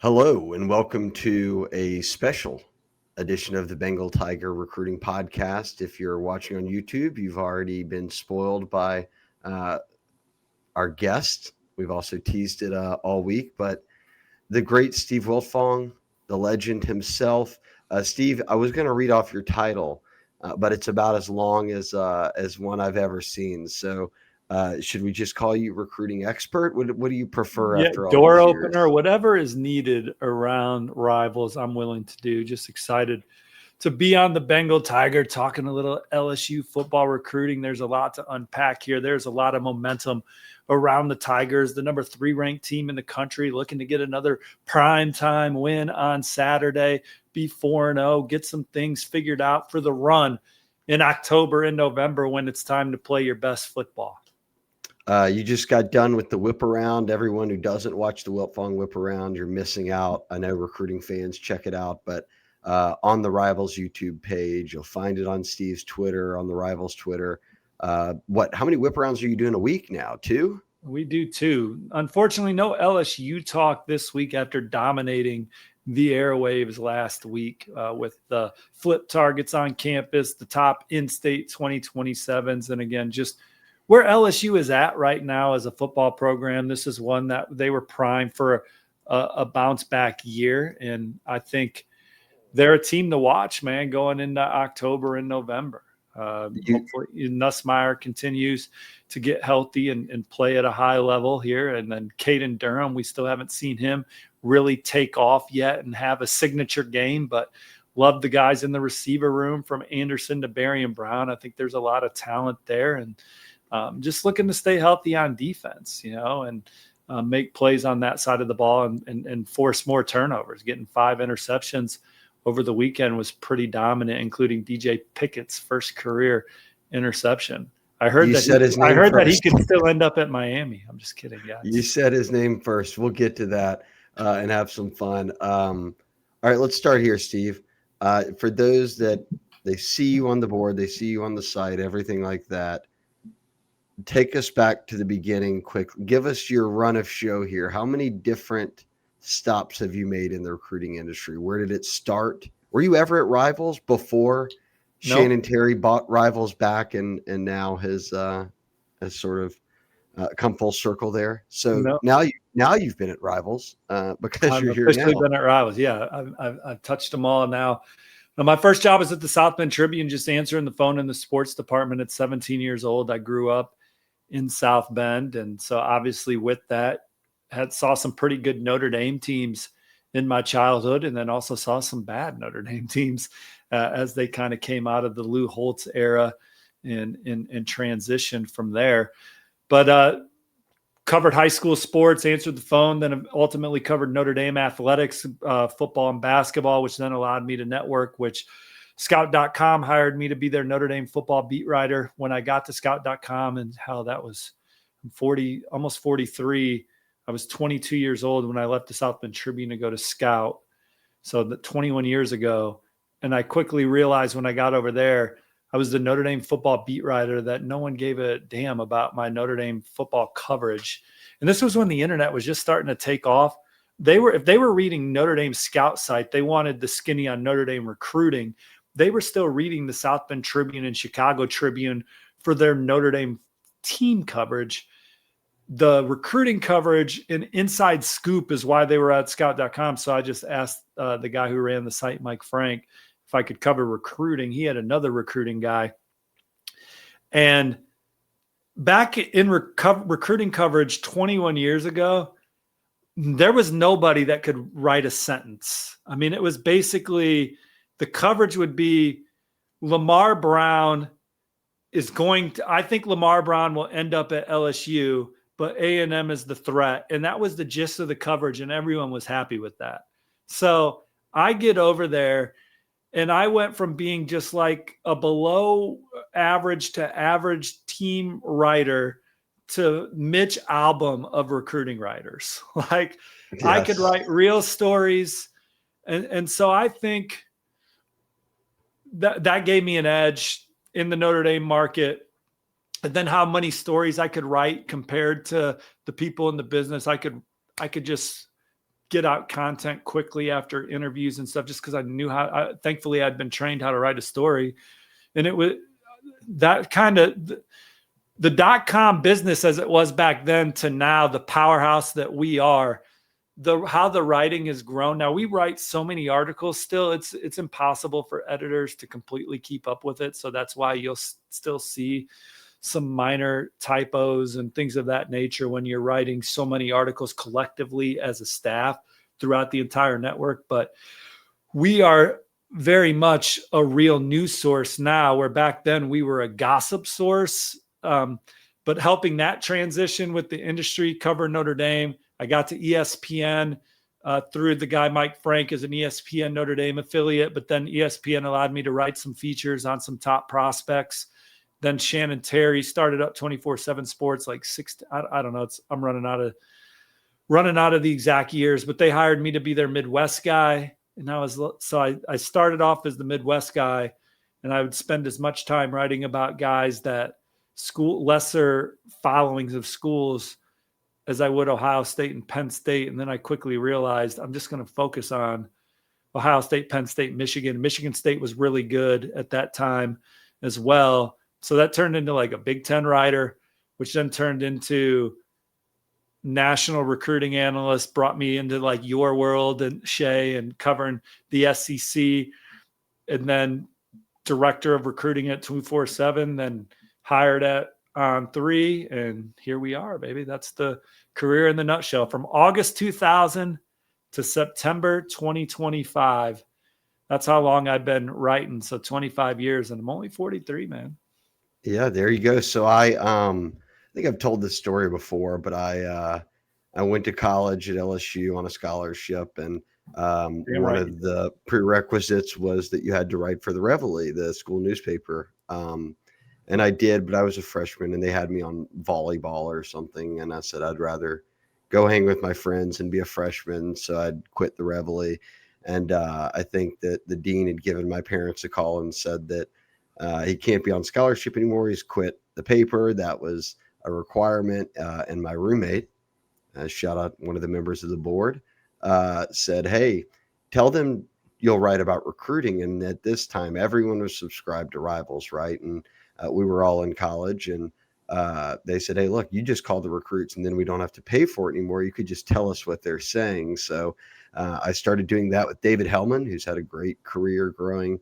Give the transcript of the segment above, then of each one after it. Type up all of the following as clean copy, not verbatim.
Hello, and welcome to a special edition of the Bengal Tiger Recruiting Podcast. If you're watching on YouTube, you've already been spoiled by uh, our guest. We've also teased it all week, but the great Steve Wiltfong, the legend himself. Steve, I was going to read off your title, but it's about as long as one I've ever seen. So, should we just call you recruiting expert? What do you prefer Yeah, after all door these opener, years? whatever is needed around Rivals, I'm willing to do. Just excited to be on the Bengal Tiger, talking a little LSU football recruiting. There's a lot to unpack here. There's a lot of momentum around the Tigers, the number 3 ranked team in the country, looking to get another primetime win on Saturday, be 4-0, get some things figured out for the run in October and November when it's time to play your best football. You just got done with the whip around. Everyone who doesn't watch the Wilfong whip around, you're missing out. I know recruiting fans check it out, but on the Rivals YouTube page, you'll find it on Steve's Twitter, on the Rivals Twitter. How many whip arounds are you doing a week now? 2? We do too. Unfortunately, no LSU talk this week after dominating the airwaves last week with the flip targets on campus, the top in-state 2027s, and again, just where LSU is at right now as a football program. This is one that they were primed for a bounce back year, and I think they're a team to watch, man, going into October and November. Hopefully Nussmeier continues to get healthy and play at a high level here. And then Caden Durham, we still haven't seen him really take off yet and have a signature game, but love the guys in the receiver room from Anderson to Barry and Brown. I think there's a lot of talent there, and just looking to stay healthy on defense, and make plays on that side of the ball and force more turnovers. Getting 5 interceptions over the weekend was pretty dominant, including DJ Pickett's first career interception. I heard that he could still end up at Miami. I'm just kidding, guys. You said his name first. We'll get to that and have some fun. All right, let's start here, Steve. For those that they see you on the board, they see you on the site, everything like that, take us back to the beginning quick. Give us your run of show here. How many different stops have you made in the recruiting industry? Where did it start? Were you ever at Rivals before Shane and Terry bought Rivals back and now has sort of come full circle there? So now you've been at Rivals because you're here now. I've officially been at Rivals. Yeah, I've touched them all now. My first job was at the South Bend Tribune, just answering the phone in the sports department at 17 years old. I grew up in South Bend, and so obviously with that, saw some pretty good Notre Dame teams in my childhood, and then also saw some bad Notre Dame teams as they kind of came out of the Lou Holtz era and transitioned from there. But covered high school sports, answered the phone, then ultimately covered Notre Dame athletics, football and basketball, which then allowed me to network, which Scout.com hired me to be their Notre Dame football beat writer when I got to Scout.com, and how that was 40, almost 43. I was 22 years old when I left the South Bend Tribune to go to Scout. So 21 years ago. And I quickly realized when I got over there, I was the Notre Dame football beat writer, that no one gave a damn about my Notre Dame football coverage. And this was when the internet was just starting to take off. If they were reading Notre Dame Scout site, they wanted the skinny on Notre Dame recruiting. They were still reading the South Bend Tribune and Chicago Tribune for their Notre Dame team coverage. The recruiting coverage and inside scoop is why they were at Scout.com. So I just asked the guy who ran the site, Mike Frank, if I could cover recruiting. He had another recruiting guy. And back in recruiting coverage 21 years ago, there was nobody that could write a sentence. I mean, it was basically the coverage would be Lamar Brown I think Lamar Brown will end up at LSU, but A&M is the threat. And that was the gist of the coverage, and everyone was happy with that. So I get over there, and I went from being just like a below average to average team writer to Mitch Albom of recruiting writers. Like, yes. I could write real stories. And so I think that gave me an edge in the Notre Dame market. And then how many stories I could write compared to the people in the business. I could just get out content quickly after interviews and stuff, just because I knew thankfully I'd been trained how to write a story. And it was that kind of the .com business as it was back then to now, the powerhouse that we are, how the writing has grown. Now we write so many articles still, it's impossible for editors to completely keep up with it. So that's why you'll still see some minor typos and things of that nature when you're writing so many articles collectively as a staff throughout the entire network. But we are very much a real news source now, where back then we were a gossip source. But helping that transition with the industry, cover Notre Dame, I got to ESPN through the guy Mike Frank as an ESPN Notre Dame affiliate, but then ESPN allowed me to write some features on some top prospects. Then Shannon Terry started up 24/7 Sports, like I don't know. I'm running out of the exact years, but they hired me to be their Midwest guy. And I started off as the Midwest guy, and I would spend as much time writing about guys that lesser followings of schools as I would Ohio State and Penn State. And then I quickly realized I'm just going to focus on Ohio State, Penn State, Michigan. Michigan State was really good at that time as well. So that turned into like a Big Ten writer, which then turned into national recruiting analyst, brought me into like your world and Shea and covering the SEC, and then director of recruiting at 247, then hired at On3, and here we are, baby. That's the career in the nutshell from August 2000 to September 2025. That's how long I've been writing. So 25 years, and I'm only 43, man. Yeah, there you go. So I think I've told this story before, but I went to college at LSU on a scholarship, and one of the prerequisites was that you had to write for the Reveille, the school newspaper. And I did, but I was a freshman, and they had me on volleyball or something, and I said I'd rather go hang with my friends and be a freshman, so I'd quit the Reveille. And I think that the dean had given my parents a call and said that he can't be on scholarship anymore. He's quit the paper. That was a requirement. And my roommate, shout out one of the members of the board, said, hey, tell them you'll write about recruiting. And at this time, everyone was subscribed to Rivals, right? And we were all in college, and they said, hey, look, you just call the recruits, and then we don't have to pay for it anymore. You could just tell us what they're saying. So I started doing that with David Hellman, who's had a great career growing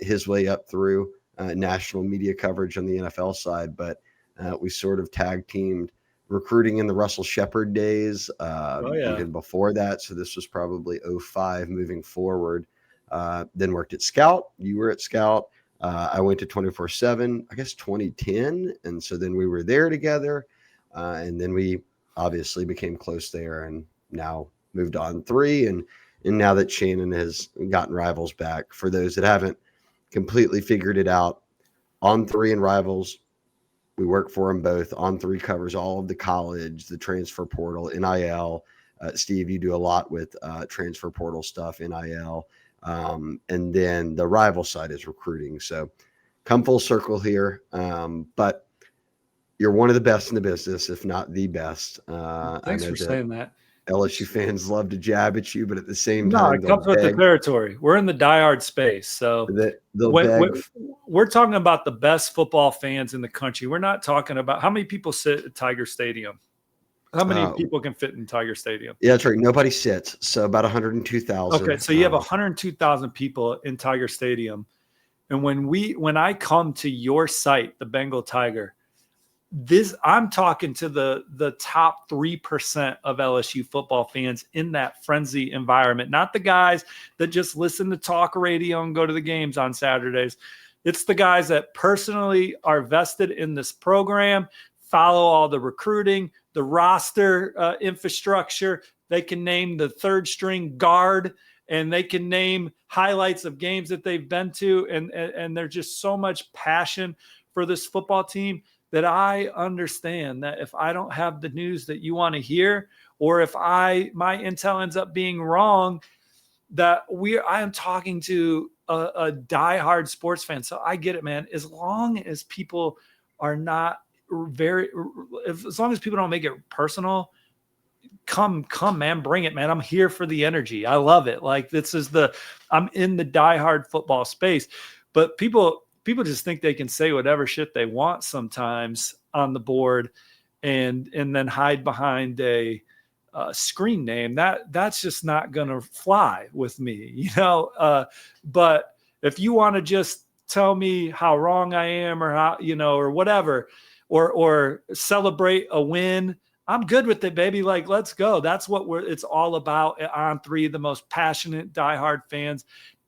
his way up through national media coverage on the NFL side. But we sort of tag teamed recruiting in the Russell Shepard days, even before that. So this was probably 05 moving forward. Then worked at Scout. You were at Scout. I went to 24/7, I guess 2010. And so then we were there together. And then we obviously became close there, and now moved on On3. And now that Shannon has gotten Rivals back, for those that haven't completely figured it out, On3 and Rivals, we work for them both. On3 covers all of the college, the transfer portal, NIL. Steve, you do a lot with transfer portal stuff, NIL. And then the Rival side is recruiting. So come full circle here. But you're one of the best in the business, if not the best. Thanks for saying that. LSU fans love to jab at you, but at the same time, it comes with the territory. We're in the diehard space. So we're talking about the best football fans in the country. We're not talking about how many people sit at Tiger Stadium. How many people can fit in Tiger Stadium? Yeah, that's right. Nobody sits. So about 102,000. Okay, so you have 102,000 people in Tiger Stadium. And when I come to your site, the Bengal Tiger, I'm talking to the top 3% of LSU football fans in that frenzy environment, not the guys that just listen to talk radio and go to the games on Saturdays. It's the guys that personally are vested in this program, follow all the recruiting, the roster infrastructure. They can name the third string guard, and they can name highlights of games that they've been to. And there's just so much passion for this football team that I understand that if I don't have the news that you want to hear, or if my intel ends up being wrong, that I am talking to a diehard sports fan. So I get it, man. As long as people are not as long as people don't make it personal, come, man, bring it, man. I'm here for the energy. I love it. Like I'm in the diehard football space, but people just think they can say whatever shit they want sometimes on the board and then hide behind a screen name. That's just not going to fly with me, but if you want to just tell me how wrong I am or how, or whatever, or celebrate a win, I'm good with it, baby. Like, let's go. That's what it's all about at On3, the most passionate diehard fans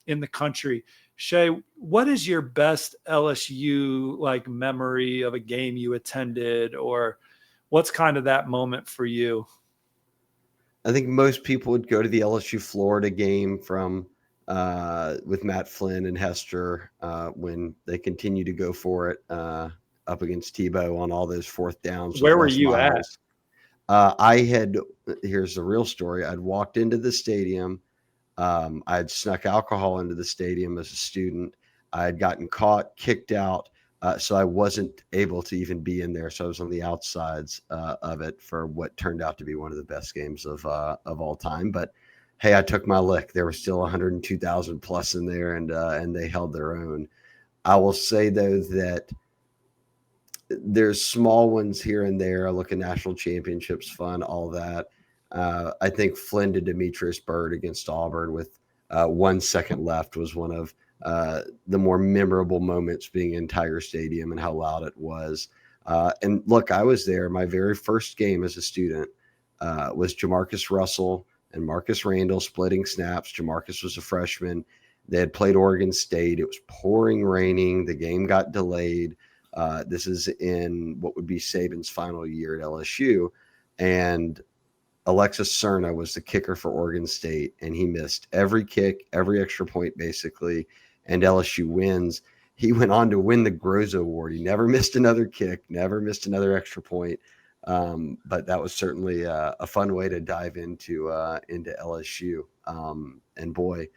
in the country. Shea, what is your best LSU like memory of a game you attended, or what's kind of that moment for you? I think most people would go to the LSU Florida game from with Matt Flynn and Hester when they continue to go for it up against Tebow on all those fourth downs. Where were you at? Here's the real story. I'd walked into the stadium. I'd snuck alcohol into the stadium as a student. I had gotten caught, kicked out. So I wasn't able to even be in there. So I was on the outsides of it for what turned out to be one of the best games of all time. But hey, I took my lick. There were still 102,000 plus in there, and they held their own. I will say though that there's small ones here and there. I look at national championships, fun, all that. I think Flynn to Demetrius Byrd against Auburn with 1 second left was one of the more memorable moments, being in Tiger Stadium and how loud it was. And look, I was there. My very first game as a student was Jamarcus Russell and Marcus Randall splitting snaps. Jamarcus was a freshman. They had played Oregon State. It was pouring, raining. The game got delayed. This is in what would be Saban's final year at LSU. And Alexis Cerna was the kicker for Oregon State, and he missed every kick, every extra point, basically, and LSU wins. He went on to win the Groza Award. He never missed another kick, never missed another extra point. But that was certainly a fun way to dive into LSU. And boy,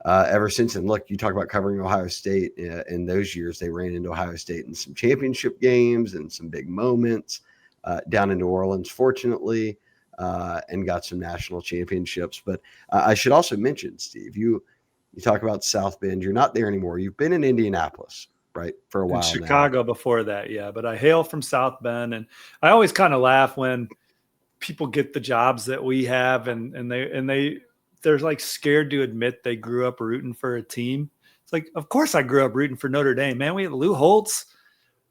ever since then, look, you talk about covering Ohio State. In those years, they ran into Ohio State in some championship games and some big moments down in New Orleans, fortunately. And got some national championships. But I should also mention, Steve, you talk about South Bend. You're not there anymore. You've been in Indianapolis, right, for a while. In Chicago before that, yeah. But I hail from South Bend, and I always kind of laugh when people get the jobs that we have, and they're like scared to admit they grew up rooting for a team. It's like, of course I grew up rooting for Notre Dame, man. We had Lou Holtz,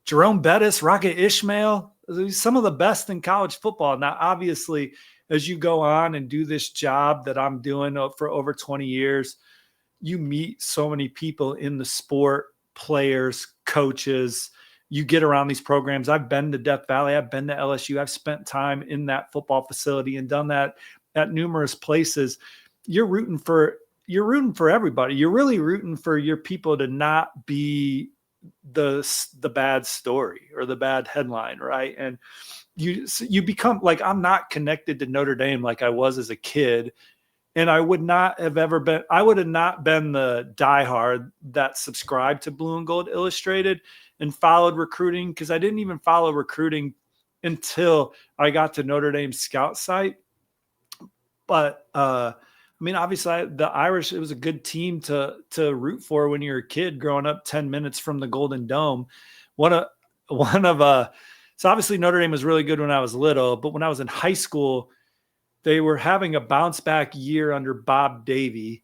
Jerome Bettis, Rocket Ishmael, some of the best in college football. Now, obviously, as you go on and do this job that I'm doing for over 20 years, you meet so many people in the sport, players, coaches. You get around these programs. I've been to Death Valley. I've been to LSU. I've spent time in that football facility and done that at numerous places. You're rooting for everybody. You're really rooting for your people to not be the bad story or the bad headline, right? And you become like, I'm not connected to Notre Dame like I was as a kid, and I would not have been the diehard that subscribed to Blue and Gold Illustrated and followed recruiting, because I didn't even follow recruiting until I got to Notre Dame's scout site. But I mean, obviously, the Irish, it was a good team to root for when you're a kid growing up 10 minutes from the Golden Dome. So obviously Notre Dame was really good when I was little, but when I was in high school, they were having a bounce back year under Bob Davie,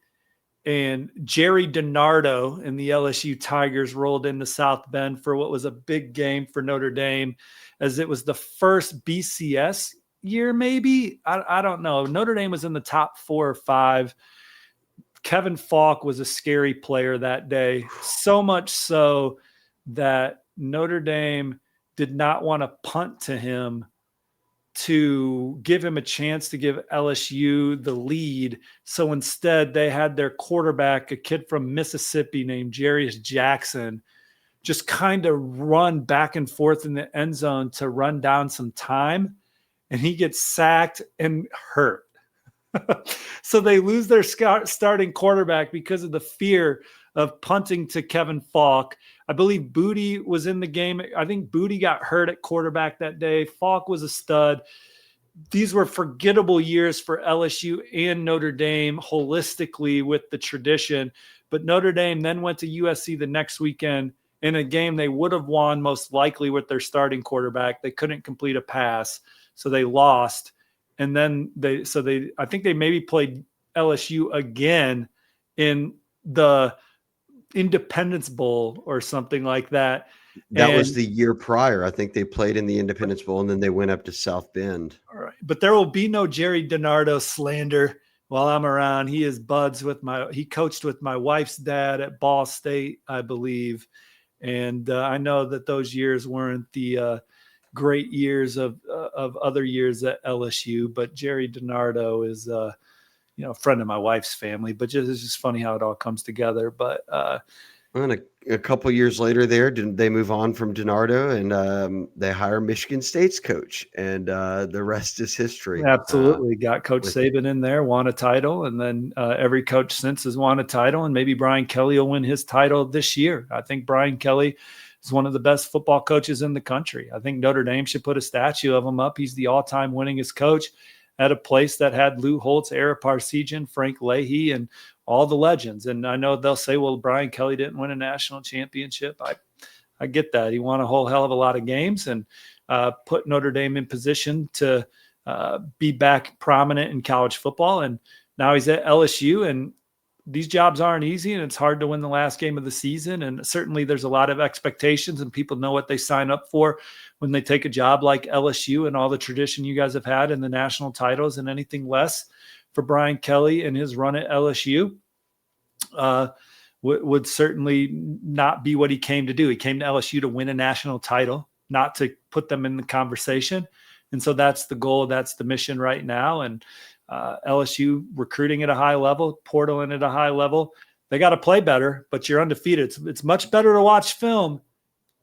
and Jerry DiNardo and the LSU Tigers rolled into South Bend for what was a big game for Notre Dame, as it was the first BCS year, maybe. I don't know. Notre Dame was in the top 4 or 5. Kevin Falk was a scary player that day, so much so that Notre Dame did not want to punt to him to give him a chance to give LSU the lead. So instead, they had their quarterback, a kid from Mississippi named Jarius Jackson, just kind of run back and forth in the end zone to run down some time. And he gets sacked and hurt. So they lose their starting quarterback because of the fear of punting to Kevin Falk. I believe Booty was in the game. I think Booty got hurt at quarterback that day. Falk was a stud. these were forgettable years for LSU and Notre Dame holistically with the tradition. But Notre Dame then went to USC the next weekend in a game they would have won most likely with their starting quarterback. They couldn't complete a pass, so they lost. And then I think they maybe played LSU again in the Independence Bowl or something like that. That was the year prior. I think they played in the Independence Bowl, and then they went up to South Bend. All right. But there will be no Jerry DiNardo slander while I'm around. He coached with my wife's dad at Ball State, I believe. And I know that those years weren't the great years of other years at LSU, but Jerry DiNardo is, a friend of my wife's family, but it's just funny how it all comes together. But and a couple years later they move on from DiNardo, and they hire Michigan State's coach, and the rest is history. Absolutely. Got Coach Saban in there, won a title, and then every coach since has won a title, and maybe Brian Kelly will win his title this year. I think Brian Kelly is one of the best football coaches in the country. I think Notre Dame should put a statue of him up. He's the all-time winningest coach at a place that had Lou Holtz, Ara Parseghian, Frank Leahy, and all the legends. And I know they'll say, well, Brian Kelly didn't win a national championship. I get that. He won a whole hell of a lot of games and put Notre Dame in position to be back prominent in college football. And now he's at LSU, and these jobs aren't easy, and it's hard to win the last game of the season. And certainly there's a lot of expectations, and people know what they sign up for when they take a job like LSU and all the tradition you guys have had in the national titles, and anything less for Brian Kelly and his run at LSU would certainly not be what he came to do. He came to LSU to win a national title, not to put them in the conversation. And so that's the goal. That's the mission right now. And LSU recruiting at a high level, portaling at a high level. They got to play better, but you're undefeated. It's much better to watch film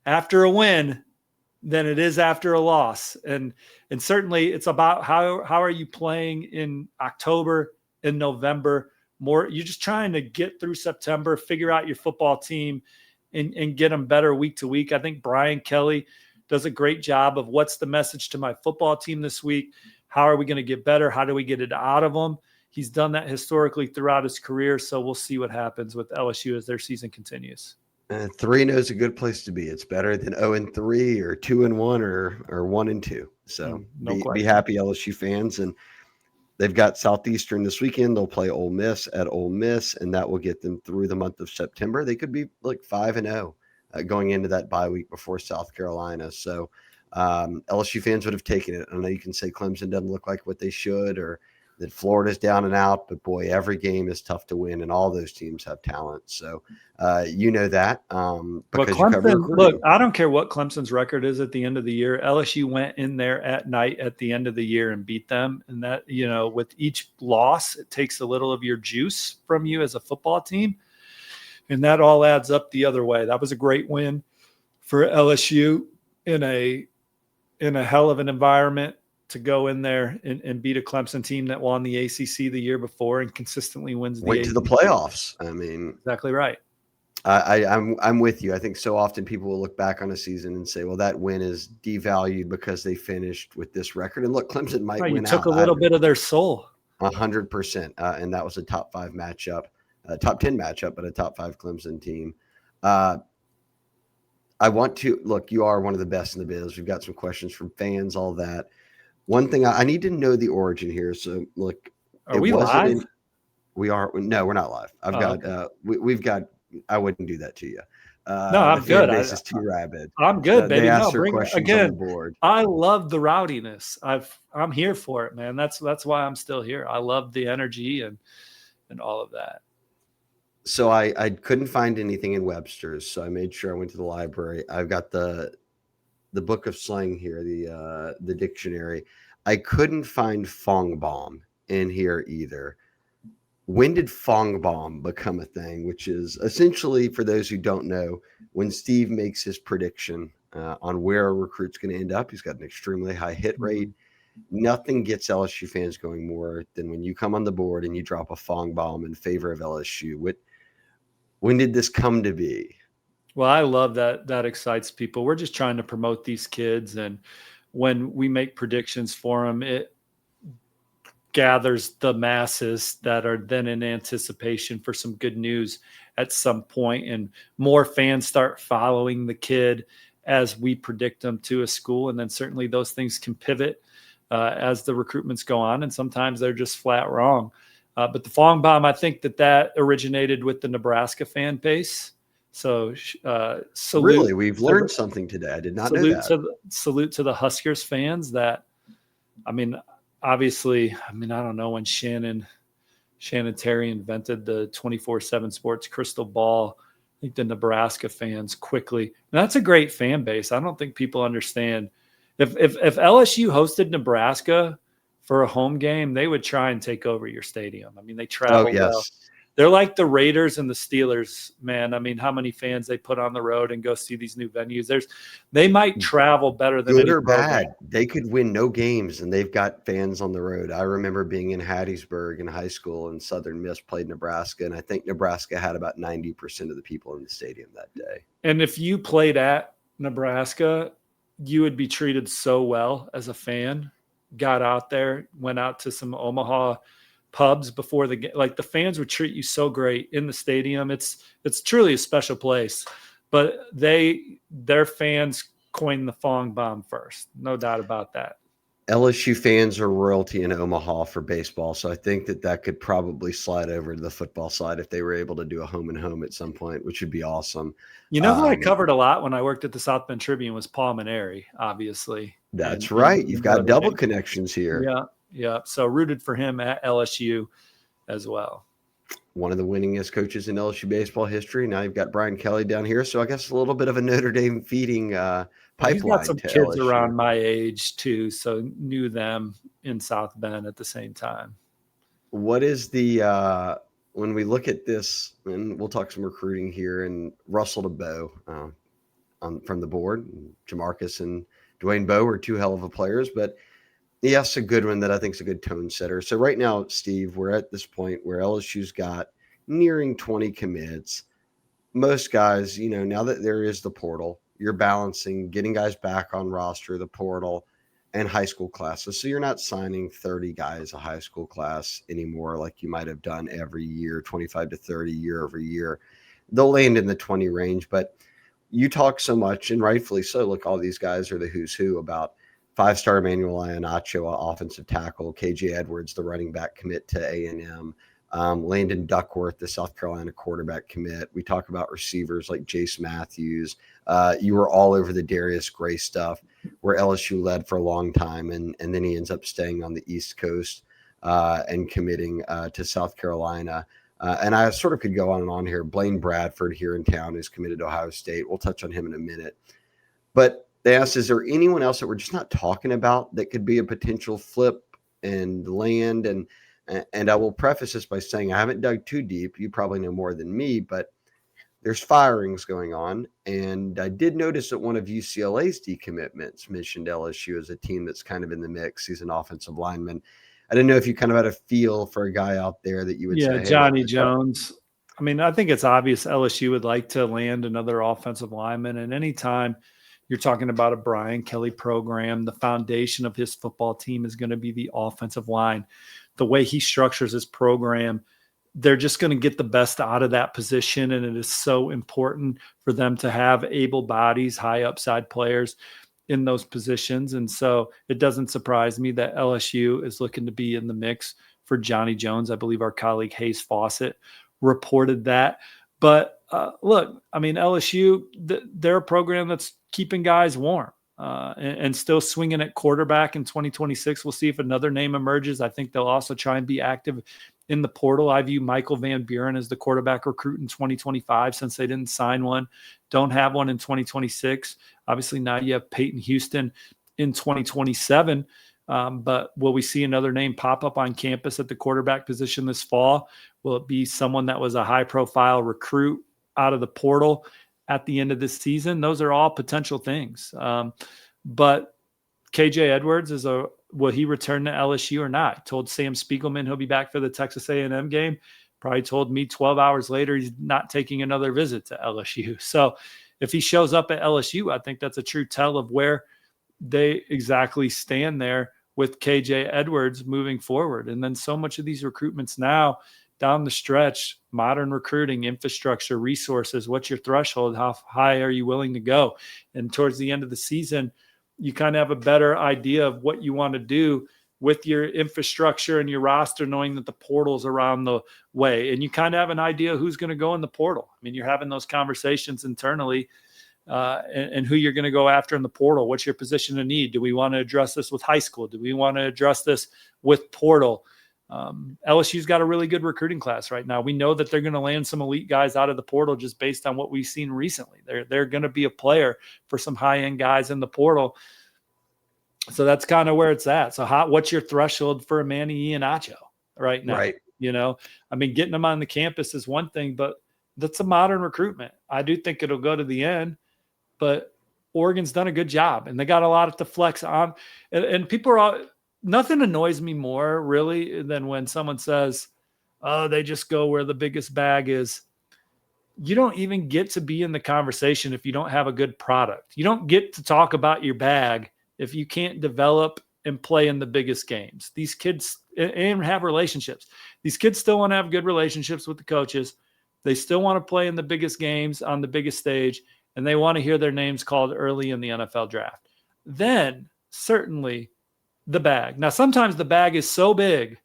after a win than it is after a loss. And certainly it's about how are you playing in October and November. You're just trying to get through September, figure out your football team and get them better week to week. I think Brian Kelly does a great job of what's the message to my football team this week? How are we going to get better? How do we get it out of them? He's done that historically throughout his career. So we'll see what happens with LSU as their season continues. 3-0 is a good place to be. It's better than 0-3 or 2-1 or 1-2. So be happy, LSU fans. And they've got Southeastern this weekend. They'll play Ole Miss at Ole Miss, and that will get them through the month of September. They could be like 5-0 going into that bye week before South Carolina. So LSU fans would have taken it. I know you can say Clemson doesn't look like what they should, or that Florida's down and out, but boy, every game is tough to win, and all those teams have talent. So you know that because Clemson, you cover look, I don't care what Clemson's record is at the end of the year. LSU went in there at night at the end of the year and beat them. And that, with each loss, it takes a little of your juice from you as a football team. And that all adds up the other way. That was a great win for LSU in a hell of an environment to go in there and beat a Clemson team that won the ACC the year before and consistently wins the ACC. To the playoffs. I mean, exactly right. I'm with you. I think so often people will look back on a season and say, well, that win is devalued because they finished with this record. And look, Clemson might win out. You took a little bit of their soul. 100%. And that was a top 5 matchup, top 10 matchup, but a top 5 Clemson team. I want to look, you are one of the best in the biz. We've got some questions from fans, all that. One thing I need to know the origin here. So look, are we live? We are. No, we're not live. We've got, I wouldn't do that to you. No, I'm good. This is too rabid. I'm good, baby. No, bring it again. On the board. I love the rowdiness. I'm here for it, man. That's why I'm still here. I love the energy and all of that. So I couldn't find anything in Webster's, so I made sure I went to the library. I've got the book of slang here, the dictionary. I couldn't find Fong Bomb in here either. When did Fong Bomb become a thing? Which is essentially, for those who don't know, when Steve makes his prediction on where a recruit's going to end up. He's got an extremely high hit rate. Nothing gets LSU fans going more than when you come on the board and you drop a Fong Bomb in favor of LSU. When did this come to be? Well, I love that. That excites people. We're just trying to promote these kids. And when we make predictions for them, gathers the masses that are then in anticipation for some good news at some point, and more fans start following the kid as we predict them to a school. And then certainly those things can pivot as the recruitments go on, and sometimes they're just flat wrong. But the Fong bomb, I think that originated with the Nebraska fan base. So salute. Really, we've learned something today. I did not know that. Salute to the Huskers fans that, I mean, obviously, I don't know when Shannon Terry invented the 24/7 Sports crystal ball. I think the Nebraska fans quickly, and that's a great fan base. I don't think people understand. If LSU hosted Nebraska for a home game, they would try and take over your stadium. I mean, they travel well. They're like the Raiders and the Steelers, man. I mean, how many fans they put on the road and go see these new venues? They might travel better than good or bad. They could win no games, and they've got fans on the road. I remember being in Hattiesburg in high school, and Southern Miss played Nebraska, and I think Nebraska had about 90% of the people in the stadium that day. And if you played at Nebraska, you would be treated so well as a fan. Got out there, went out to some Omaha pubs before the game. Like, the fans would treat you so great in the stadium. It's truly a special place. But their fans coined the Fong bomb first. No doubt about that. LSU fans are royalty in Omaha for baseball, so I think that could probably slide over to the football side if they were able to do a home and home at some point, which would be awesome. You know who I covered a lot when I worked at the South Bend Tribune was Paul Maneri, obviously. That's right. You've got double connections here. Yeah. So rooted for him at LSU as well. One of the winningest coaches in LSU baseball history. Now you've got Brian Kelly down here, so I guess a little bit of a Notre Dame feeding pipeline. He's got some to kids LSU. Around my age too, so knew them in South Bend at the same time. What is the when we look at this, and we'll talk some recruiting here, and Russell to Bo from the board, Jamarcus and Dwayne Bowe are two hell of a players, but yes, a good one that I think is a good tone setter. So right now, Steve, we're at this point where LSU's got nearing 20 commits. Most guys, now that there is the portal, you're balancing getting guys back on roster, the portal, and high school classes. So you're not signing 30 guys a high school class anymore like you might have done every year, 25 to 30 year over year. They'll land in the 20 range, but you talk so much, and rightfully so. Look, all these guys are the who's who about five-star Emmanuel Iannaccio, offensive tackle, KJ Edwards, the running back commit to A&M, Landon Duckworth, the South Carolina quarterback commit. We talk about receivers like Jace Matthews. You were all over the Darius Gray stuff, where LSU led for a long time, and then he ends up staying on the East Coast and committing to South Carolina. And I sort of could go on and on here. Blaine Bradford here in town is committed to Ohio State. We'll touch on him in a minute. But they asked, is there anyone else that we're just not talking about that could be a potential flip and land? And I will preface this by saying I haven't dug too deep. You probably know more than me, but there's firings going on. And I did notice that one of UCLA's decommitments mentioned LSU as a team that's kind of in the mix. He's an offensive lineman. I didn't know if you kind of had a feel for a guy out there that you would say. Yeah, Johnny Jones. I mean, I think it's obvious LSU would like to land another offensive lineman. And anytime you're talking about a Brian Kelly program, the foundation of his football team is going to be the offensive line. The way he structures his program, they're just going to get the best out of that position. And it is so important for them to have able bodies, high upside players in those positions. And so it doesn't surprise me that LSU is looking to be in the mix for Johnny Jones. I believe our colleague Hayes Fawcett reported that. But look, I mean, LSU, they're a program that's keeping guys warm and still swinging at quarterback in 2026. We'll see if another name emerges. I think they'll also try and be active in the portal. I view Michael Van Buren as the quarterback recruit in 2025 since they didn't sign one, don't have one in 2026. Obviously, now you have Peyton Houston in 2027. But will we see another name pop up on campus at the quarterback position this fall? Will it be someone that was a high-profile recruit out of the portal at the end of this season? Those are all potential things. But KJ Edwards will he return to LSU or not? Told Sam Spiegelman he'll be back for the Texas A&M game. Probably told me 12 hours later he's not taking another visit to LSU. So if he shows up at LSU, I think that's a true tell of where they exactly stand there with KJ Edwards moving forward. And then so much of these recruitments now down the stretch, modern recruiting, infrastructure, resources, what's your threshold? How high are you willing to go? And towards the end of the season, you kind of have a better idea of what you want to do with your infrastructure and your roster, knowing that the portal's around the way. And you kind of have an idea who's going to go in the portal. I mean, you're having those conversations internally and who you're going to go after in the portal. What's your position of need? Do we want to address this with high school? Do we want to address this with portal? LSU's got a really good recruiting class right now. We know that they're going to land some elite guys out of the portal just based on what we've seen recently. They're going to be a player for some high-end guys in the portal. So that's kind of where it's at. So what's your threshold for a Manny Iheanacho right now? Right. You know, I mean, getting them on the campus is one thing, but that's a modern recruitment. I do think it'll go to the end, but Oregon's done a good job and they got a lot to flex on. And people are all, nothing annoys me more really than when someone says, oh, they just go where the biggest bag is. You don't even get to be in the conversation if you don't have a good product. You don't get to talk about your bag if you can't develop and play in the biggest games. These kids and have relationships. These kids still want to have good relationships with the coaches. They still want to play in the biggest games on the biggest stage, and they want to hear their names called early in the NFL draft. Then certainly the bag. Now, sometimes the bag is so big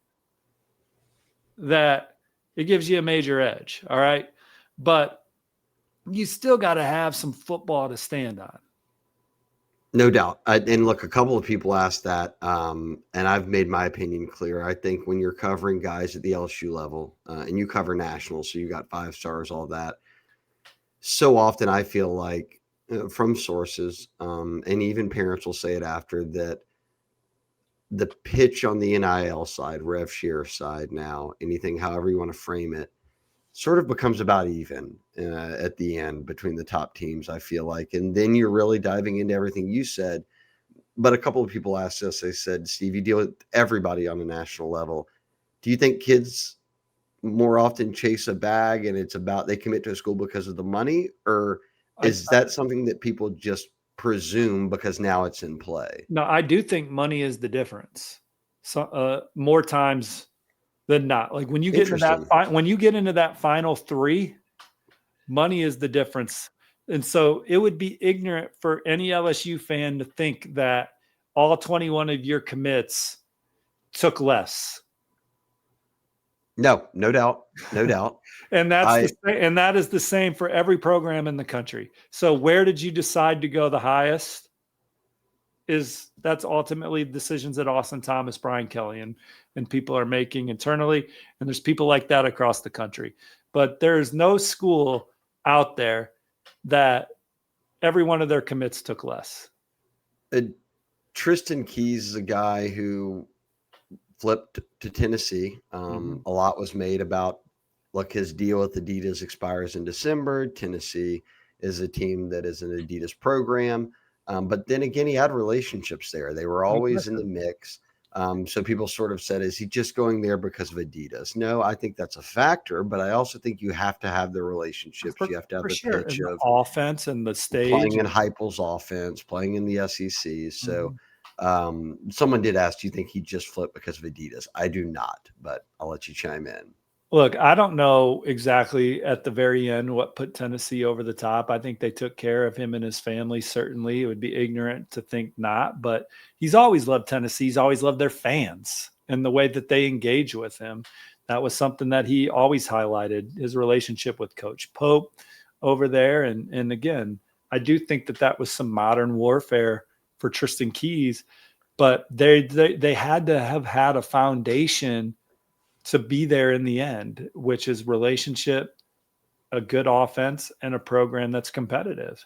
that it gives you a major edge, all right? But you still got to have some football to stand on. No doubt. And look, a couple of people asked that, and I've made my opinion clear. I think when you're covering guys at the LSU level, and you cover national, so you got 5 stars, all that, so often I feel like from sources, and even parents will say it after, that the pitch on the NIL side, rev share side now, anything, however you want to frame it, sort of becomes about even at the end between the top teams, I feel like. And then you're really diving into everything you said. But a couple of people asked us, they said, Steve, you deal with everybody on a national level. Do you think kids more often chase a bag and it's about they commit to a school because of the money? Or is that something that people just presume because now it's in play? No, I do think money is the difference. So more times than not. Like when you get into that final 3, money is the difference. And so it would be ignorant for any LSU fan to think that all 21 of your commits took less. No doubt. No doubt. And that is the same for every program in the country. So where did you decide to go the highest? That's ultimately decisions that Austin Thomas, Brian Kelly, and people are making internally. And there's people like that across the country. But there's no school out there that every one of their commits took less. Tristan Keys is a guy who flipped to Tennessee. A lot was made about, look, his deal with Adidas expires in December. Tennessee is a team that is an Adidas program. But then again, he had relationships there. They were always in the mix. So people sort of said, is he just going there because of Adidas? No, I think that's a factor, but I also think you have to have the relationships. You have to have the pitch of offense and the stage. Playing in Heupel's offense, playing in the SEC. So someone did ask, do you think he just flipped because of Adidas? I do not, but I'll let you chime in. Look, I don't know exactly at the very end what put Tennessee over the top. I think they took care of him and his family. Certainly, it would be ignorant to think not, but he's always loved Tennessee. He's always loved their fans and the way that they engage with him. That was something that he always highlighted, his relationship with Coach Pope over there. And again, I do think that was some modern warfare for Tristan Keys, but they had to have had a foundation to be there in the end, which is relationship, a good offense, and a program that's competitive.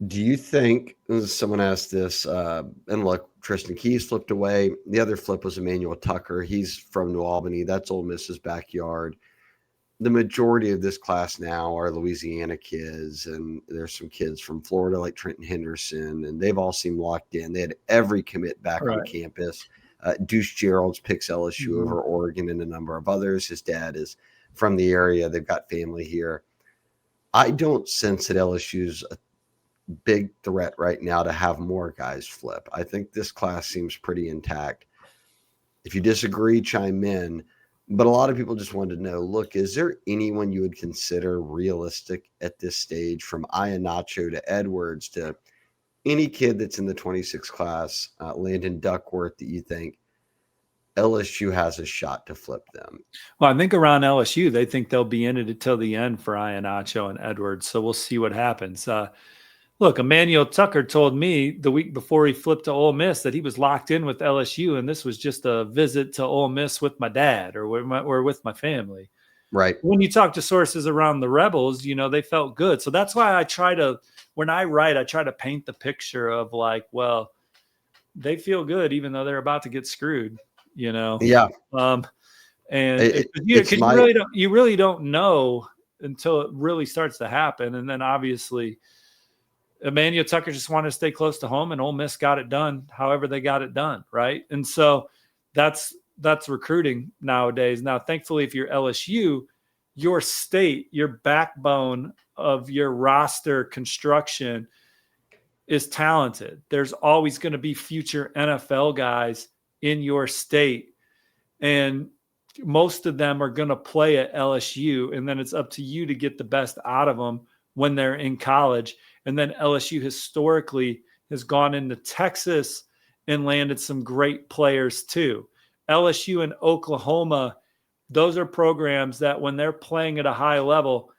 Do you think, someone asked this, and look, Tristan Keys flipped away. The other flip was Emmanuel Tucker. He's from New Albany. That's Ole Miss's backyard. The majority of this class now are Louisiana kids, and there's some kids from Florida like Trenton Henderson, and they've all seemed locked in. They had every commit back on campus. Deuce Gerald's picks LSU over Oregon and a number of others. His dad is from the area. They've got family here. I don't sense that LSU's big threat right now to have more guys flip. I think this class seems pretty intact. If you disagree, chime in. But a lot of people just wanted to know, look, is there anyone you would consider realistic at this stage, from Iheanacho to Edwards to any kid that's in the 26 class, Landon Duckworth, that you think LSU has a shot to flip them? Well, I think around LSU, they think they'll be in it until the end for Iheanacho and Edwards. So we'll see what happens. Look, Emmanuel Tucker told me the week before he flipped to Ole Miss that he was locked in with LSU, and this was just a visit to Ole Miss with my dad or with my family. Right. When you talk to sources around the Rebels, they felt good. So that's why when I write, I try to paint the picture of like, well, they feel good even though they're about to get screwed, Yeah. And you really don't know until it really starts to happen. And then obviously Emmanuel Tucker just wanted to stay close to home, and Ole Miss got it done however they got it done, right? And so that's recruiting nowadays. Now, thankfully, if you're LSU, your state, your backbone of your roster construction is talented. There's always going to be future NFL guys in your state, and most of them are going to play at LSU, and then it's up to you to get the best out of them when they're in college. And then LSU historically has gone into Texas and landed some great players too. LSU and Oklahoma, those are programs that when they're playing at a high level,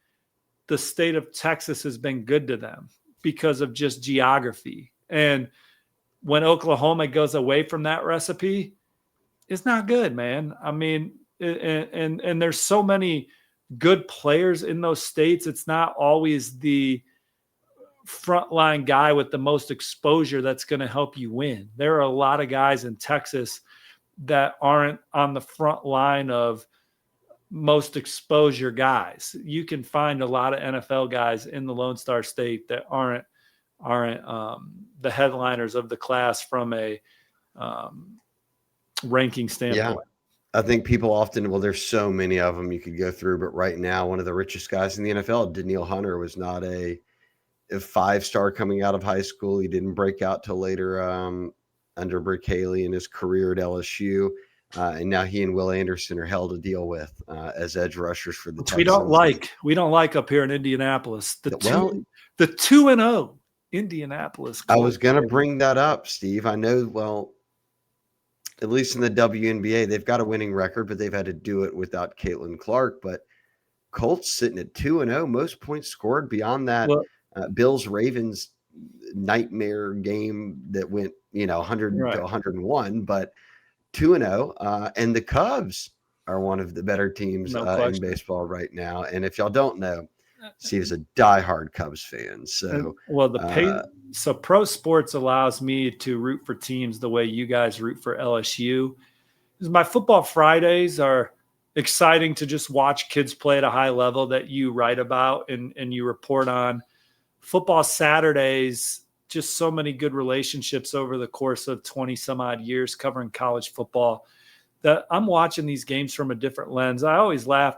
the state of Texas has been good to them because of just geography. And when Oklahoma goes away from that recipe, it's not good, man. I mean, and there's so many good players in those states. It's not always the frontline guy with the most exposure that's going to help you win. There are a lot of guys in Texas that aren't on the front line of most exposure guys. You can find a lot of NFL guys in the Lone Star State that aren't the headliners of the class from a ranking standpoint. Yeah. I think people often, there's so many of them you could go through, but right now, one of the richest guys in the NFL, Daniil Hunter, was not a 5-star coming out of high school. He didn't break out till later under Brick Haley in his career at LSU. And now he and Will Anderson are hell to deal with as edge rushers for the Texans. We don't like up here in Indianapolis. The 2-0 Indianapolis. I was going to bring that up, Steve. I know, at least in the WNBA, they've got a winning record, but they've had to do it without Caitlin Clark. But Colts sitting at 2-0, most points scored beyond that. Bills-Ravens nightmare game that went 100 to 101, but 2-0, and the Cubs are one of the better teams in baseball right now. And if y'all don't know, Steve's a diehard Cubs fan. So so pro sports allows me to root for teams the way you guys root for LSU. My football Fridays are exciting to just watch kids play at a high level that you write about and you report on. Football Saturdays, just so many good relationships over the course of 20 some odd years covering college football that I'm watching these games from a different lens. I always laugh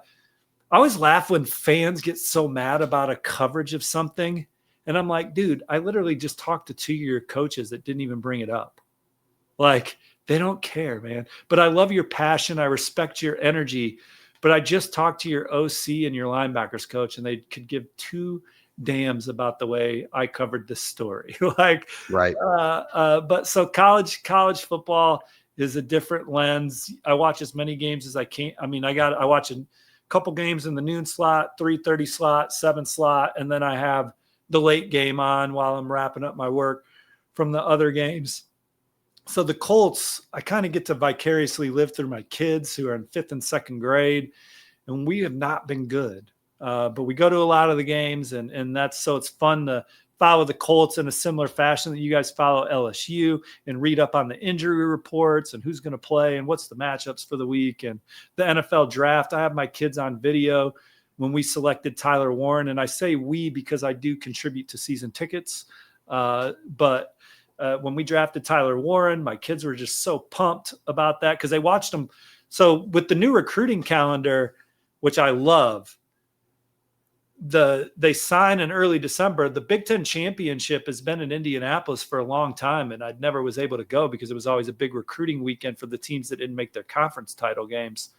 when fans get so mad about a coverage of something. And I'm like, dude, I literally just talked to 2 of your coaches that didn't even bring it up. Like, they don't care, man. But I love your passion. I respect your energy. But I just talked to your OC and your linebackers coach, and they could give 2 dams about the way I covered this story. Right. But so college football is a different lens. I watch as many games as I can. I mean, I watch a couple games in the noon slot, 3:30 slot, 7 slot, and then I have the late game on while I'm wrapping up my work from the other games. So the Colts, I kind of get to vicariously live through my kids who are in 5th and 2nd grade, and we have not been good. But we go to a lot of the games, and it's fun to follow the Colts in a similar fashion that you guys follow LSU and read up on the injury reports and who's going to play and what's the matchups for the week and the NFL draft. I have my kids on video when we selected Tyler Warren, and I say we because I do contribute to season tickets. But when we drafted Tyler Warren, my kids were just so pumped about that because they watched him. So with the new recruiting calendar, which I love, they sign in early December. The Big Ten championship has been in Indianapolis for a long time, and I never was able to go because it was always a big recruiting weekend for the teams that didn't make their conference title games.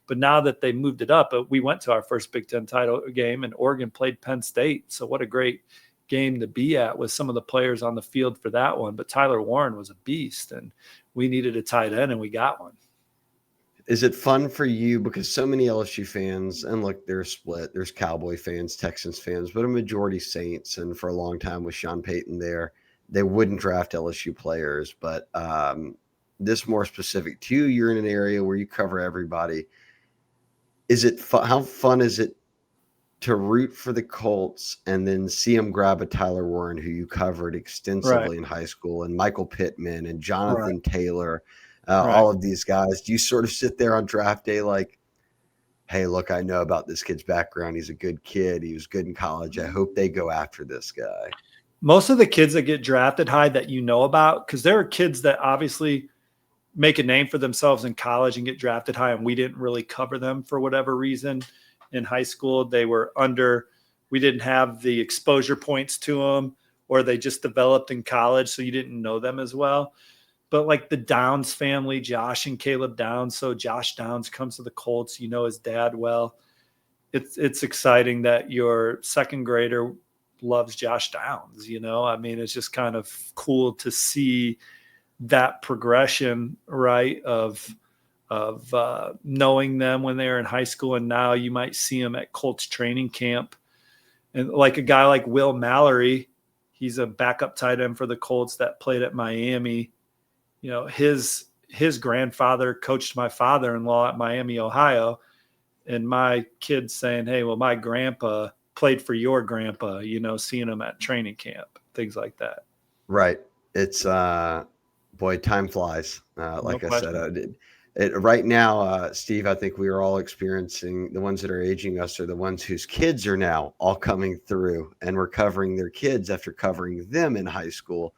But now that they moved it up, we went to our first Big Ten title game, and Oregon played Penn State. So what a great game to be at with some of the players on the field for that one. But Tyler Warren was a beast, and we needed a tight end, and we got one. Is it fun for you? Because so many LSU fans, and look, they're split. There's Cowboy fans, Texans fans, but a majority Saints. And for a long time with Sean Payton there, they wouldn't draft LSU players. But this more specific to you, you're in an area where you cover everybody. Is it how fun is it to root for the Colts and then see them grab a Tyler Warren, who you covered extensively in high school, and Michael Pittman and Jonathan Taylor? All of these guys, do you sort of sit there on draft day like, hey, look, I know about this kid's background. He's a good kid. He was good in college. I hope they go after this guy. Most of the kids that get drafted high that you know about, because there are kids that obviously make a name for themselves in college and get drafted high, and we didn't really cover them for whatever reason in high school. They were we didn't have the exposure points to them, or they just developed in college, so you didn't know them as well. But like the Downs family, Josh and Caleb Downs. So Josh Downs comes to the Colts. You know his dad well. It's exciting that your second grader loves Josh Downs. I mean, it's just kind of cool to see that progression, right? Of knowing them when they were in high school, and now you might see them at Colts training camp. And like a guy like Will Mallory, he's a backup tight end for the Colts that played at Miami. His grandfather coached my father-in-law at Miami, Ohio, and my kid saying, hey, well, my grandpa played for your grandpa, seeing him at training camp, things like that. Right. It's, boy, time flies. Like I said, right now, Steve, I think we are all experiencing, the ones that are aging us are the ones whose kids are now all coming through, and we're covering their kids after covering them in high school.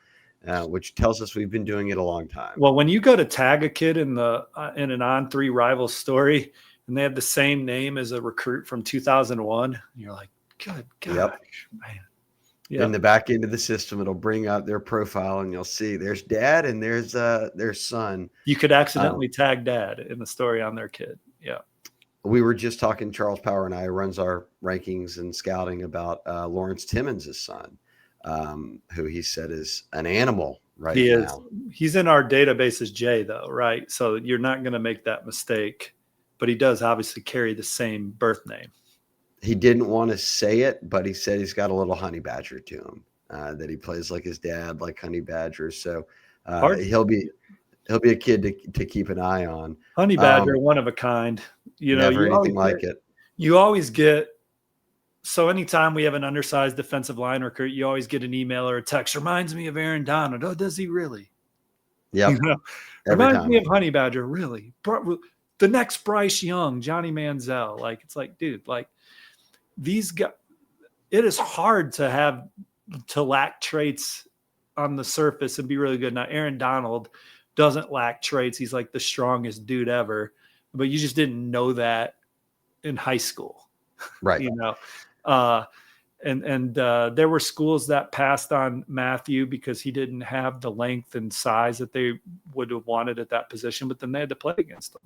Which tells us we've been doing it a long time. Well, when you go to tag a kid in an On3 Rivals story, and they have the same name as a recruit from 2001, you're like, good gosh, man. Yep. In the back end of the system, it'll bring up their profile, and you'll see there's dad and there's their son. You could accidentally tag dad in the story on their kid. Yeah. We were just talking, Charles Power and I, runs our rankings and scouting, about Lawrence Timmons' son. Who he said is an animal now. He's in our database as Jay, though, right? So you're not going to make that mistake, but he does obviously carry the same birth name. He didn't want to say it, but he said he's got a little honey badger to him, that he plays like his dad, like honey badgers. So he'll be a kid to keep an eye on. Honey badger, one of a kind. Never anything like it. You always get. So anytime we have an undersized defensive line recruit, you always get an email or a text. Reminds me of Aaron Donald. Oh, does he really? Yeah. Reminds me of Honey Badger. Really? The next Bryce Young, Johnny Manziel. Like, it's like, dude, like these guys, it is hard to lack traits on the surface and be really good. Now, Aaron Donald doesn't lack traits. He's like the strongest dude ever, but you just didn't know that in high school. Right. And there were schools that passed on Matthew because he didn't have the length and size that they would have wanted at that position, but then they had to play against him,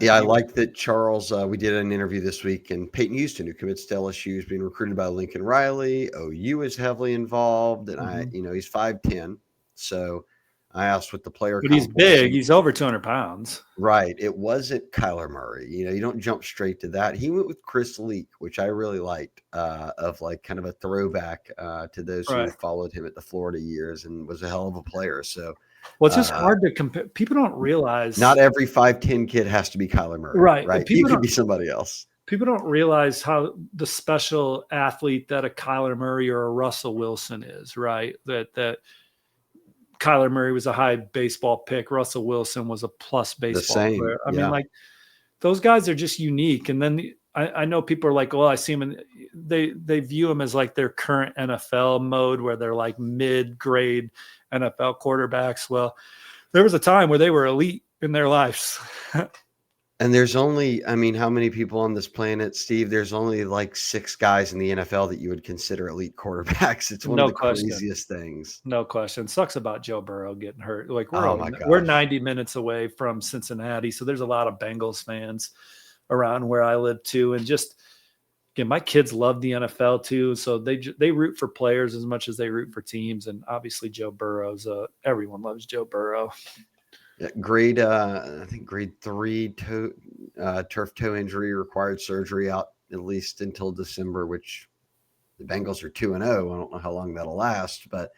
Yeah, I like that, Charles. We did an interview this week, and Peyton Houston, who commits to LSU, is being recruited by Lincoln Riley. OU is heavily involved, and he's 5'10", so I asked what the player. But he's big. He's over 200 pounds. Right. It wasn't Kyler Murray. You don't jump straight to that. He went with Chris Leak, which I really liked, of like kind of a throwback to those who followed him at the Florida years, and was a hell of a player. So, well, it's just hard to compare. People don't realize not every 5'10" kid has to be Kyler Murray. Right. You could be somebody else. People don't realize how the special athlete that a Kyler Murray or a Russell Wilson is, right? That Kyler Murray was a high baseball pick. Russell Wilson was a plus baseball player. I mean, like, those guys are just unique. And then I know people are like, well, I see them, they view them as like their current NFL mode, where they're like mid-grade NFL quarterbacks. Well, there was a time where they were elite in their lives. And there's only, I mean, how many people on this planet, Steve? There's only like 6 guys in the NFL that you would consider elite quarterbacks. It's one of No the question. craziest things. No question. Sucks about Joe Burrow getting hurt. Like Oh my we're gosh. 90 minutes away from Cincinnati, so there's a lot of Bengals fans around where I live too. And just again, my kids love the NFL too, so they root for players as much as they root for teams. And obviously, Joe Burrow's everyone loves Joe Burrow. Yeah, I think grade 3 turf toe injury, required surgery, out at least until December, which the Bengals are 2-0. I don't know how long that'll last, but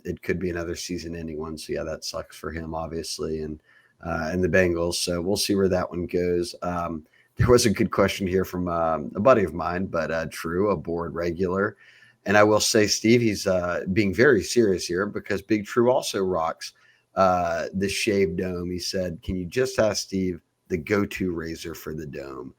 it could be another season-ending one. So yeah, that sucks for him, obviously, and the Bengals. So we'll see where that one goes. There was a good question here from a buddy of mine, but True, a board regular. And I will say, Steve, he's being very serious here because Big True also rocks the shaved dome. He said, can you just ask Steve the go-to razor for the dome?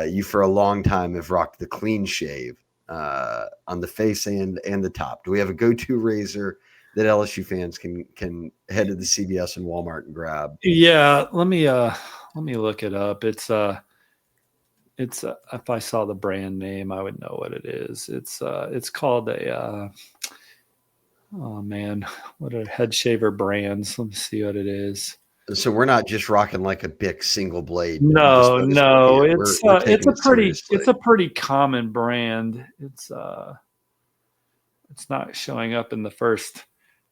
You for a long time have rocked the clean shave on the face and the top. Do we have a go-to razor that LSU fans can head to the CVS and Walmart and grab? Yeah, let me look it up. It's if I saw the brand name, I would know what it is. It's called a oh man, what are head shaver brands? Let me see what it is. So we're not just rocking like a big single blade. No, We're taking it's a pretty common brand. It's not showing up in the first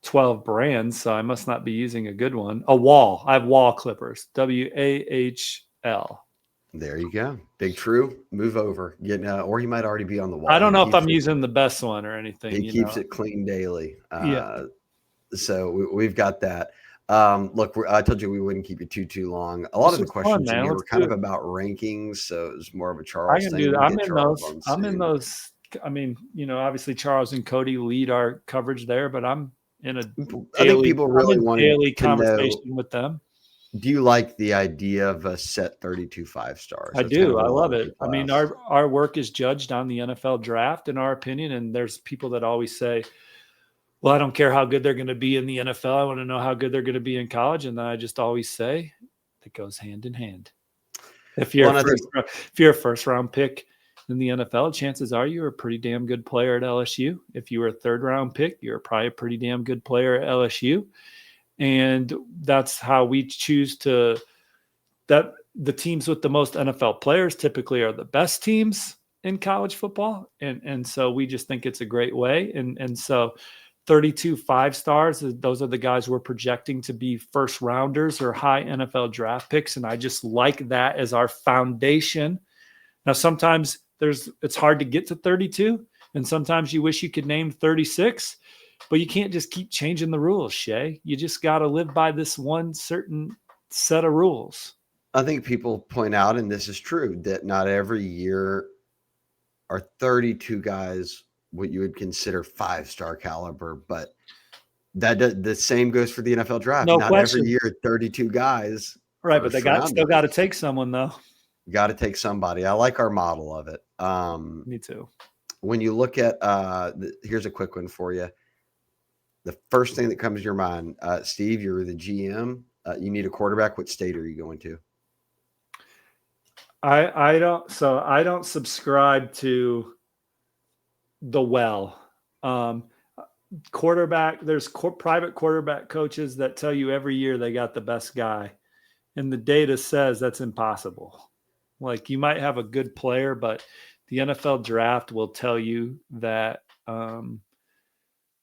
12 brands, so I must not be using a good one. I have Wall clippers. WAHL. There you go. Big True, move over. Or he might already be on the wall. I don't know if I'm using the best one or anything. He keeps it clean daily. Yeah. So we've got that. Look, I told you we wouldn't keep you too long. A lot of the questions in here were kind of about rankings, so it was more of a Charles thing. I can do that. I'm in those. I mean, obviously Charles and Cody lead our coverage there, but I'm in a daily, I think people really want daily conversation with them. Do you like the idea of a set 32 5-stars? I do. I love it. I mean, our work is judged on the NFL draft, in our opinion, and there's people that always say, well, I don't care how good they're going to be in the NFL. I want to know how good they're going to be in college. And then I just always say it goes hand in hand. If you're a first round pick in the NFL, chances are you're a pretty damn good player at LSU. If you were a third round pick, you're probably a pretty damn good player at LSU. And that's how we choose that the teams with the most NFL players typically are the best teams in college football. And so we just think it's a great way. And so 32 5-stars, those are the guys we're projecting to be first rounders or high NFL draft picks. And I just like that as our foundation. Now, sometimes it's hard to get to 32, and sometimes you wish you could name 36, but you can't just keep changing the rules, Shea. You just got to live by this one certain set of rules. I think people point out, and this is true, that not every year are 32 guys what you would consider 5-star caliber, but the same goes for the NFL draft. No not question. Every year 32 guys. Right, but they still got to take someone though. Got to take somebody. I like our model of it. Me too. When you look at here's a quick one for you. The first thing that comes to your mind, Steve, you're the GM. You need a quarterback. What state are you going to? I don't subscribe to the quarterback. There's private quarterback coaches that tell you every year they got the best guy, and the data says that's impossible. Like, you might have a good player, but the NFL draft will tell you that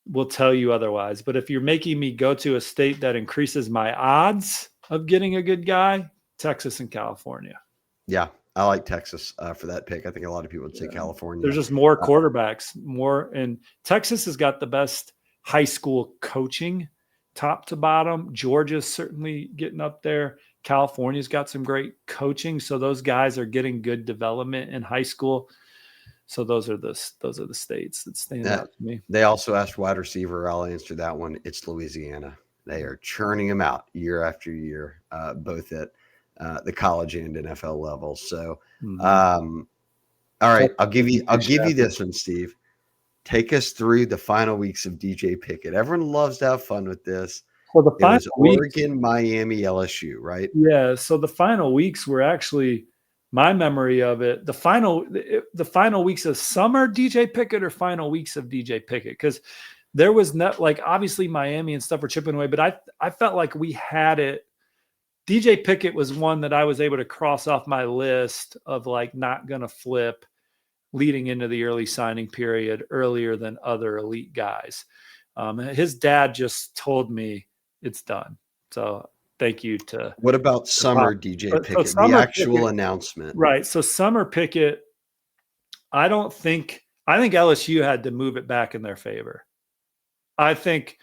will tell you otherwise. But if you're making me go to a state that increases my odds of getting a good guy, Texas and California. Yeah, I like Texas for that pick. I think a lot of people would say California. There's just more quarterbacks, and Texas has got the best high school coaching, top to bottom. Georgia's certainly getting up there. California's got some great coaching, so those guys are getting good development in high school. So those are the states that stand out to me. They also asked wide receiver. I'll answer that one. It's Louisiana. They are churning them out year after year, both at the college and NFL level. So, all right, I'll give you this one, Steve. Take us through the final weeks of DJ Pickett. Everyone loves to have fun with this. So the It was final weeks, Oregon, Miami, LSU, right? yeah. So the final weeks were actually my memory of it. The final weeks of summer DJ Pickett or final weeks of DJ Pickett, because there was not like obviously Miami and stuff were chipping away, but I felt like we had it. DJ Pickett was one that I was able to cross off my list of like not going to flip leading into the early signing period earlier than other elite guys. His dad just told me it's done. So thank you to. What about summer Pop. DJ So Pickett, the Summer actual Pickett, announcement? right? So Summer Pickett, I think LSU had to move it back in their favor. I think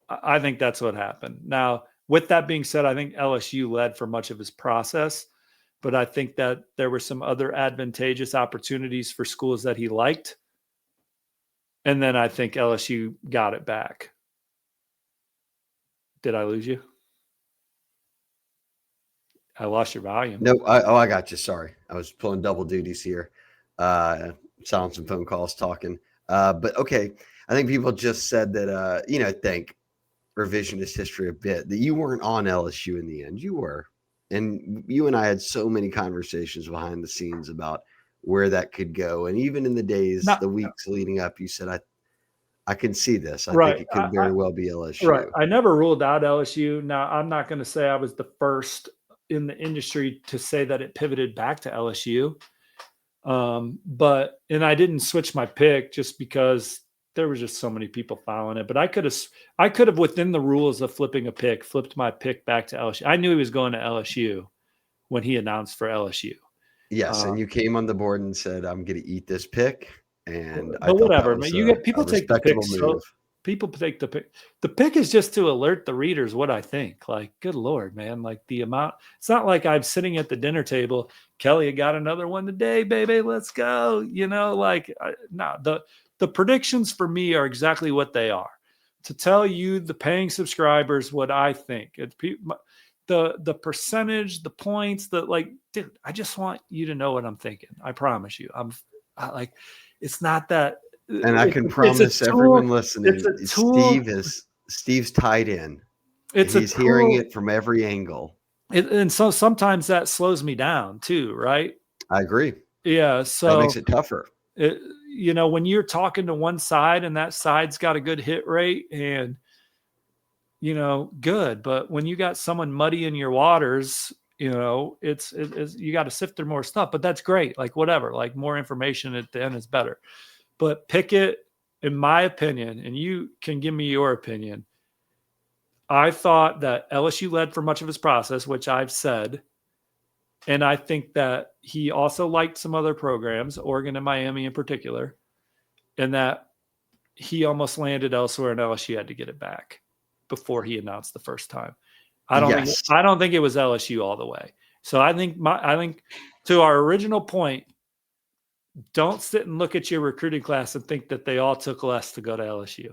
that's what happened. Now, with that being said, I think LSU led for much of his process, but I think that there were some other advantageous opportunities for schools that he liked. And then I think LSU got it back. Did I lose you? I lost your volume. No, I got you. Sorry. I was pulling double duties here. Silencing phone calls, talking. But okay. I think people just said that, think revisionist history a bit, that you weren't on LSU in the end. You were. And you and I had so many conversations behind the scenes about where that could go. And even in the days, the weeks leading up, you said, I can see this. I think it could very well be LSU. Right. I never ruled out LSU. Now, I'm not going to say I was the first in the industry to say that it pivoted back to LSU. And I didn't switch my pick just because there were just so many people following it. But I could have within the rules of flipping a pick, flipped my pick back to LSU. I knew he was going to LSU when he announced for LSU. Yes, and you came on the board and said, "I'm going to eat this pick," and but whatever, man. You get people take the pick. So people take the pick. The pick is just to alert the readers what I think. Like, good Lord, man! Like the amount. It's not like I'm sitting at the dinner table. Kelly, you got another one today, baby. Let's go. The predictions for me are exactly what they are. To tell you, the paying subscribers, what I think. The percentage, the points, dude, I just want you to know what I'm thinking. I promise you. It's not that. And I can promise everyone listening, Steve's tied in. He's hearing it from every angle. And so sometimes that slows me down too, right? I agree. Yeah. So that makes it tougher. When you're talking to one side and that side's got a good hit rate and, good. But when you got someone muddying your waters, it's you got to sift through more stuff, but that's great. Like whatever, like more information at the end is better. But Pickett, in my opinion, and you can give me your opinion, I thought that LSU led for much of his process, which I've said. And I think that he also liked some other programs, Oregon and Miami in particular, and that he almost landed elsewhere and LSU had to get it back before he announced the first time. I don't think it was LSU all the way. So I think to our original point, don't sit and look at your recruiting class and think that they all took less to go to LSU.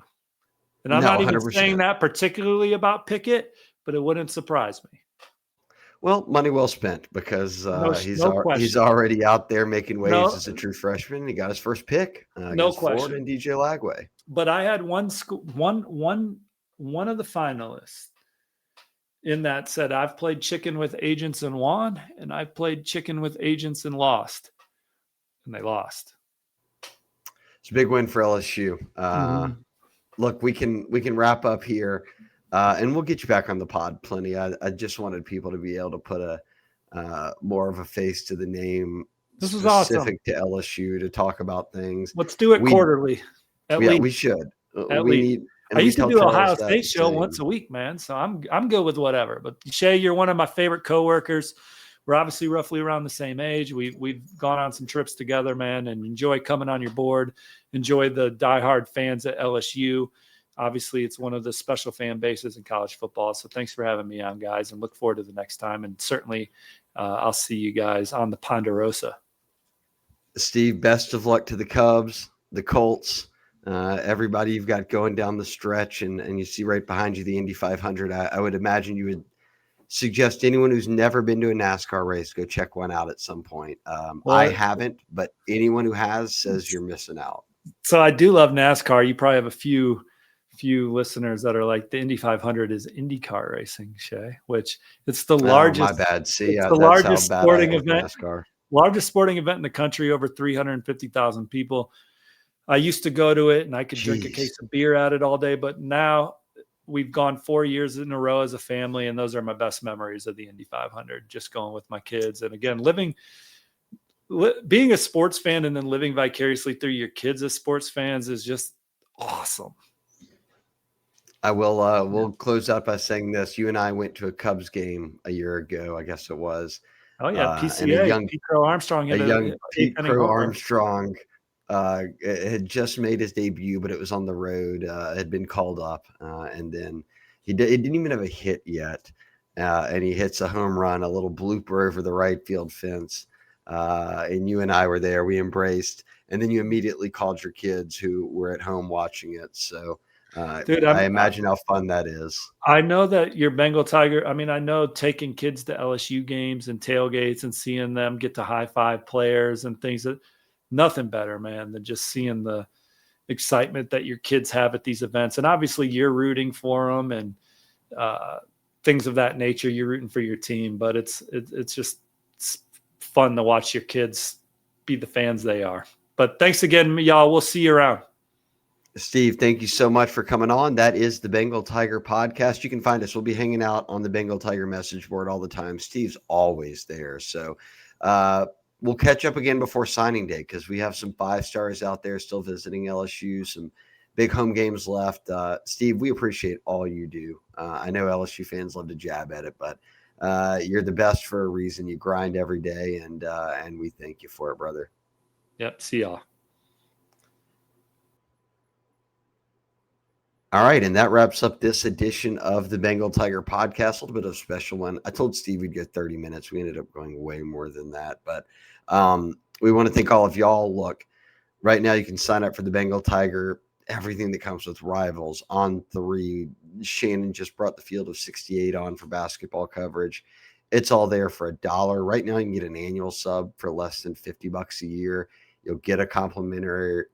And I'm not even 100%. saying that particularly about Pickett, but it wouldn't surprise me. Well, money well spent because he's already out there making waves as a true freshman. He got his first pick against Florida and DJ Lagway. But I had one of the finalists in that said, I've played chicken with agents and won, and I've played chicken with agents and lost. And they lost. It's a big win for LSU. Look, we can wrap up here, and we'll get you back on the pod plenty. I just wanted people to be able to put a more of a face to the name. This is specific awesome. to LSU to talk about things. Let's do it quarterly. We should. I used to do Ohio State show once a week, man. So I'm good with whatever. But Shea, you're one of my favorite coworkers. We're obviously roughly around the same age. We've gone on some trips together, man, and enjoy coming on your board. Enjoy the diehard fans at LSU. Obviously, it's one of the special fan bases in college football. So thanks for having me on, guys, and look forward to the next time. And certainly, I'll see you guys on the Ponderosa. Steve, best of luck to the Cubs, the Colts, everybody you've got going down the stretch, and you see right behind you the Indy 500. I would imagine you would suggest anyone who's never been to a NASCAR race go check one out at some point. I haven't, but anyone who has says you're missing out. So I do love NASCAR. You probably have a few few listeners that are like, the Indy 500 is IndyCar racing, Shea, which it's the Oh, largest. my bad. See, It's the that's how largest bad I sporting am with event. NASCAR. Largest sporting event in the country, over 350,000 people. I used to go to it and I could drink a Jeez. case of beer at it all day, but now we've gone 4 years in a row as a family, and those are my best memories of the Indy 500, just going with my kids. And again, being a sports fan and then living vicariously through your kids as sports fans is just awesome. I will we'll close out by saying this. You and I went to a Cubs game a year ago, I guess it was. Oh yeah, And PCA, Pete Crow Armstrong hit a young a Pete eighth inning Crow homer. Armstrong had just made his debut, but it was on the road. Had been called up, and then he didn't even have a hit yet, and he hits a home run, a little blooper over the right field fence. And you and I were there. We embraced, and then you immediately called your kids who were at home watching it. So, Dude, I imagine how fun that is. I know that your Bengal Tiger. I mean, I know taking kids to LSU games and tailgates and seeing them get to high five players and things, that nothing better, man, than just seeing the excitement that your kids have at these events. And obviously you're rooting for them and things of that nature. You're rooting for your team, but it's just fun to watch your kids be the fans they are. But thanks again, y'all. We'll see you around. Steve, thank you so much for coming on. That is the Bengal Tiger podcast. You can find us. We'll be hanging out on the Bengal Tiger message board all the time. Steve's always there. So we'll catch up again before signing day, because we have some 5-stars out there still visiting LSU, some big home games left. Steve, we appreciate all you do. I know LSU fans love to jab at it, but you're the best for a reason. You grind every day, and we thank you for it, brother. Yep. See y'all. All right, and that wraps up this edition of the Bengal Tiger podcast. A little bit of a special one. I told Steve we'd go 30 minutes. We ended up going way more than that. But we want to thank all of y'all. Look, right now you can sign up for the Bengal Tiger, everything that comes with Rivals, On3. Shannon just brought the field of 68 on for basketball coverage. It's all there for $1. Right now you can get an annual sub for less than $50 a year. You'll get a complimentary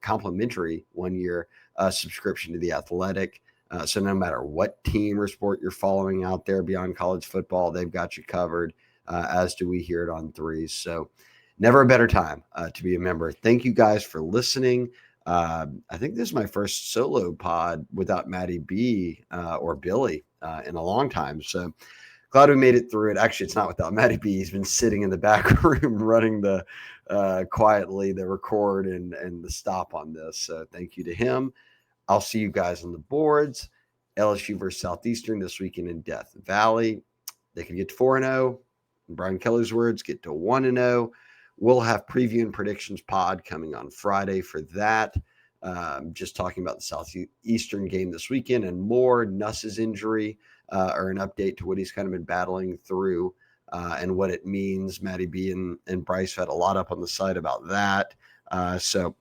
1-year subscription to The Athletic. So no matter what team or sport you're following out there beyond college football, they've got you covered, as do we here at On3. So never a better time to be a member. Thank you guys for listening. I think this is my first solo pod without Maddie B or Billy in a long time. So glad we made it through it. Actually, it's not without Matty B. He's been sitting in the back room running the quietly the record and the stop on this. So thank you to him. I'll see you guys on the boards. LSU versus Southeastern this weekend in Death Valley. They can get to 4-0. In Brian Kelly's words, get to 1-0. We'll have preview and predictions pod coming on Friday for that. Just talking about the Southeastern game this weekend and more. Nuss's injury, or an update to what he's kind of been battling through and what it means. Matty B and Bryce had a lot up on the site about that. So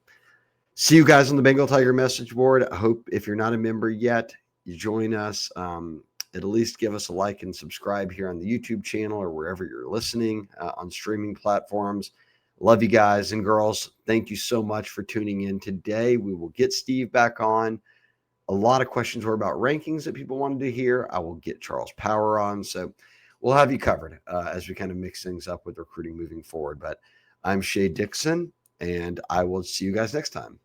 see you guys on the Bengal Tiger message board. I hope if you're not a member yet, you join us. At least give us a like and subscribe here on the YouTube channel or wherever you're listening on streaming platforms. Love you guys and girls. Thank you so much for tuning in today. We will get Steve back on. A lot of questions were about rankings that people wanted to hear. I will get Charles Power on. So we'll have you covered as we kind of mix things up with recruiting moving forward. But I'm Shea Dixon, and I will see you guys next time.